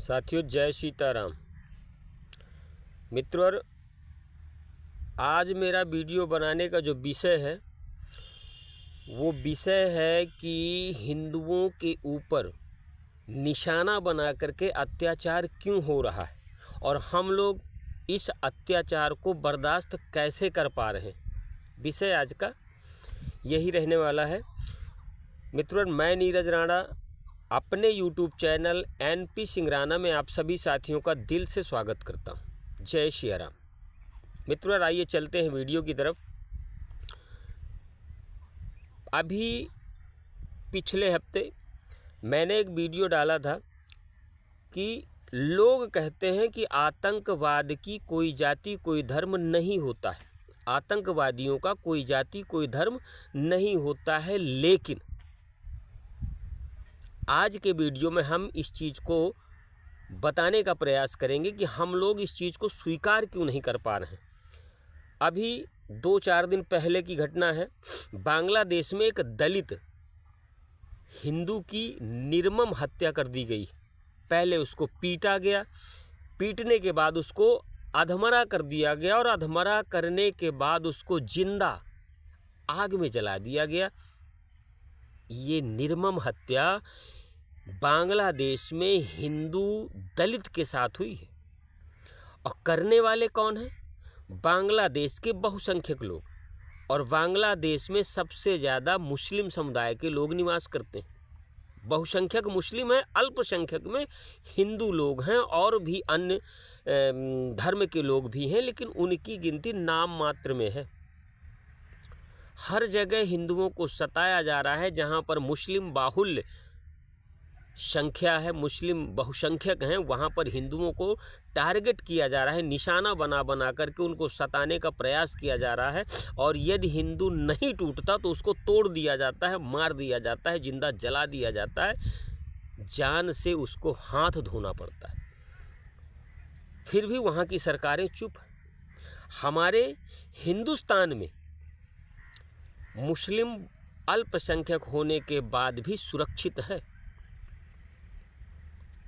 साथियों, जय सीताराम। मित्रों, आज मेरा वीडियो बनाने का जो विषय है वो विषय है कि हिंदुओं के ऊपर निशाना बना करके अत्याचार क्यों हो रहा है और हम लोग इस अत्याचार को बर्दाश्त कैसे कर पा रहे हैं। विषय आज का यही रहने वाला है। मित्रों, मैं नीरज राणा अपने YouTube चैनल NP सिंह में आप सभी साथियों का दिल से स्वागत करता हूं। जय श्री राम। मित्रों, आइए चलते हैं वीडियो की तरफ। अभी पिछले हफ्ते मैंने एक वीडियो डाला था कि लोग कहते हैं कि आतंकवाद की कोई जाति कोई धर्म नहीं होता है, आतंकवादियों का कोई जाति कोई धर्म नहीं होता है। लेकिन आज के वीडियो में हम इस चीज़ को बताने का प्रयास करेंगे कि हम लोग इस चीज़ को स्वीकार क्यों नहीं कर पा रहे हैं। अभी 2-4 दिन पहले की घटना है। बांग्लादेश में एक दलित हिंदू की निर्मम हत्या कर दी गई। पहले उसको पीटा गया, पीटने के बाद उसको अधमरा कर दिया गया और अधमरा करने के बाद उसको जिंदा आग में जला दिया गया। ये निर्मम हत्या बांग्लादेश में हिंदू दलित के साथ हुई है। और करने वाले कौन हैं? बांग्लादेश के बहुसंख्यक लोग। और बांग्लादेश में सबसे ज़्यादा मुस्लिम समुदाय के लोग निवास करते हैं। बहुसंख्यक मुस्लिम हैं, अल्पसंख्यक में हिंदू लोग हैं और भी अन्य धर्म के लोग भी हैं, लेकिन उनकी गिनती नाम मात्र में है। हर जगह हिंदुओं को सताया जा रहा है। जहाँ पर मुस्लिम बाहुल्य संख्या है, मुस्लिम बहुसंख्यक हैं, वहाँ पर हिंदुओं को टारगेट किया जा रहा है, निशाना बना बना करके उनको सताने का प्रयास किया जा रहा है। और यदि हिंदू नहीं टूटता तो उसको तोड़ दिया जाता है, मार दिया जाता है, जिंदा जला दिया जाता है, जान से उसको हाथ धोना पड़ता है। फिर भी वहाँ की सरकारें चुप हैं। हमारे हिंदुस्तान में मुस्लिम अल्पसंख्यक होने के बाद भी सुरक्षित है।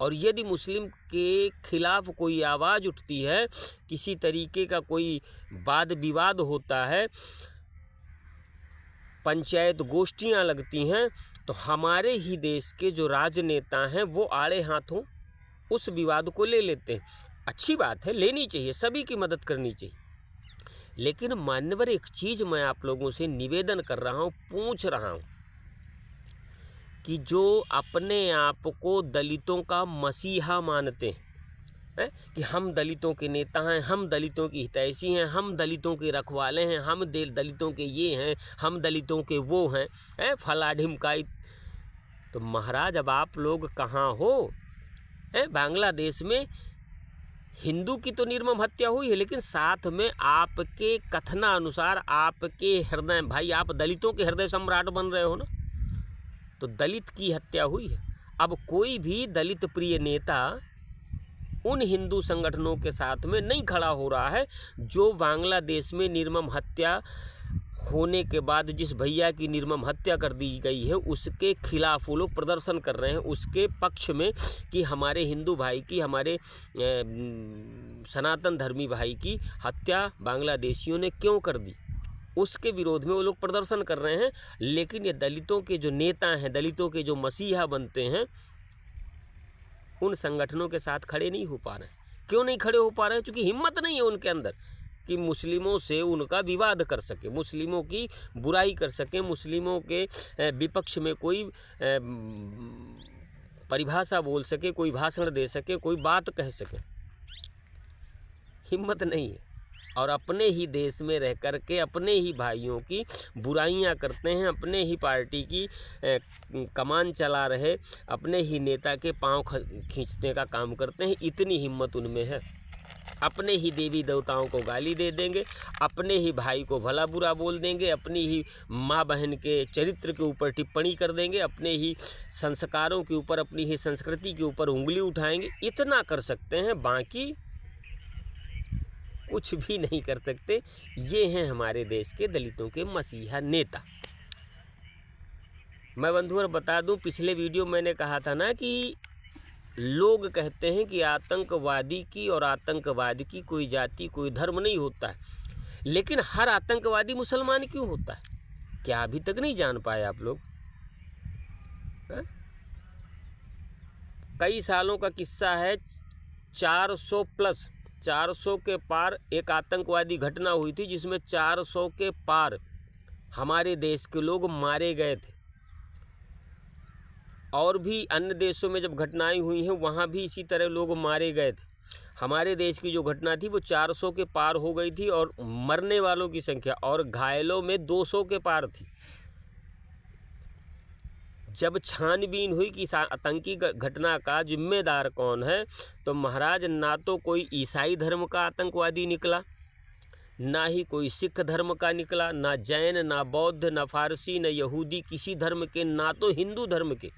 और यदि मुस्लिम के खिलाफ कोई आवाज़ उठती है, किसी तरीके का कोई वाद विवाद होता है, पंचायत गोष्ठियाँ लगती हैं, तो हमारे ही देश के जो राजनेता हैं वो आड़े हाथों उस विवाद को ले लेते हैं। अच्छी बात है, लेनी चाहिए, सभी की मदद करनी चाहिए। लेकिन मान्यवर, एक चीज़ मैं आप लोगों से निवेदन कर रहा हूँ, पूछ रहा हूँ कि जो अपने आप को दलितों का मसीहा मानते हैं कि हम दलितों के नेता हैं, हम दलितों की हितैषी हैं, हम दलितों के रखवाले हैं, हम दलितों के ये हैं, हम दलितों के वो हैं, फला ढिमकाई। तो महाराज, अब आप लोग कहाँ हो? बांग्लादेश में हिंदू की तो निर्मम हत्या हुई है, लेकिन साथ में आपके कथनानुसार आपके हृदय, भाई आप दलितों के हृदय सम्राट बन रहे हो ना, तो दलित की हत्या हुई है। अब कोई भी दलित प्रिय नेता उन हिंदू संगठनों के साथ में नहीं खड़ा हो रहा है जो बांग्लादेश में निर्मम हत्या होने के बाद जिस भैया की निर्मम हत्या कर दी गई है उसके खिलाफ वो लोग प्रदर्शन कर रहे हैं, उसके पक्ष में कि हमारे हिंदू भाई की, हमारे सनातन धर्मी भाई की हत्या बांग्लादेशियों ने क्यों कर दी, उसके विरोध में वो लोग प्रदर्शन कर रहे हैं। लेकिन ये दलितों के जो नेता हैं, दलितों के जो मसीहा बनते हैं, उन संगठनों के साथ खड़े नहीं हो पा रहे हैं। क्यों नहीं खड़े हो पा रहे हैं? क्योंकि हिम्मत नहीं है उनके अंदर कि मुस्लिमों से उनका विवाद कर सके, मुस्लिमों की बुराई कर सके, मुस्लिमों के विपक्ष में कोई परिभाषा बोल सके, कोई भाषण दे सके, कोई बात कह सके। हिम्मत नहीं है। और अपने ही देश में रह कर के अपने ही भाइयों की बुराइयां करते हैं, अपने ही पार्टी की कमान चला रहे अपने ही नेता के पांव खींचने का काम करते हैं। इतनी हिम्मत उनमें है। अपने ही देवी देवताओं को गाली दे देंगे, अपने ही भाई को भला बुरा बोल देंगे, अपनी ही माँ बहन के चरित्र के ऊपर टिप्पणी कर देंगे, अपने ही संस्कारों के ऊपर, अपनी ही संस्कृति के ऊपर उंगली उठाएंगे। इतना कर सकते हैं, बाकी कुछ भी नहीं कर सकते। ये हैं हमारे देश के दलितों के मसीहा नेता। मैं बंधुओं बता दूं, पिछले वीडियो मैंने कहा था ना कि लोग कहते हैं कि आतंकवादी की और आतंकवाद की कोई जाति कोई धर्म नहीं होता है, लेकिन हर आतंकवादी मुसलमान क्यों होता है? क्या अभी तक नहीं जान पाए आप लोग? कई सालों का किस्सा है, 400 के पार एक आतंकवादी घटना हुई थी जिसमें 400 के पार हमारे देश के लोग मारे गए थे। और भी अन्य देशों में जब घटनाएं हुई हैं वहाँ भी इसी तरह लोग मारे गए थे। हमारे देश की जो घटना थी वो 400 के पार हो गई थी और मरने वालों की संख्या और घायलों में 200 के पार थी। जब छानबीन हुई कि इस आतंकी घटना का जिम्मेदार कौन है, तो महाराज ना तो कोई ईसाई धर्म का आतंकवादी निकला, ना ही कोई सिख धर्म का निकला, ना जैन, ना बौद्ध, ना फारसी, ना यहूदी, किसी धर्म के, ना तो हिंदू धर्म के,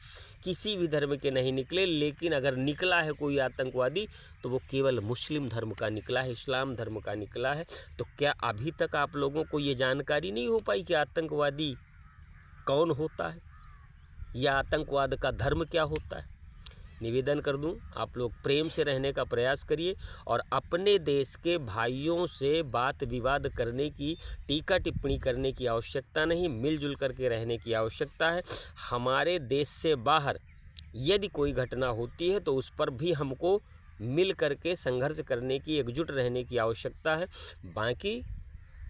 किसी भी धर्म के नहीं निकले। लेकिन अगर निकला है कोई आतंकवादी तो वो केवल मुस्लिम धर्म का निकला है, इस्लाम धर्म का निकला है। तो क्या अभी तक आप लोगों को ये जानकारी नहीं हो पाई कि आतंकवादी कौन होता है या आतंकवाद का धर्म क्या होता है? निवेदन कर दूं, आप लोग प्रेम से रहने का प्रयास करिए और अपने देश के भाइयों से बात विवाद करने की, टीका टिप्पणी करने की आवश्यकता नहीं, मिलजुल करके रहने की आवश्यकता है। हमारे देश से बाहर यदि कोई घटना होती है तो उस पर भी हमको मिल करके संघर्ष करने की, एकजुट रहने की आवश्यकता है। बाकी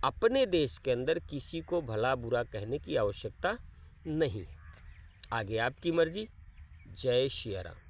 अपने देश के अंदर किसी को भला बुरा कहने की आवश्यकता नहीं है। आगे आपकी मर्जी। जय श्री राम।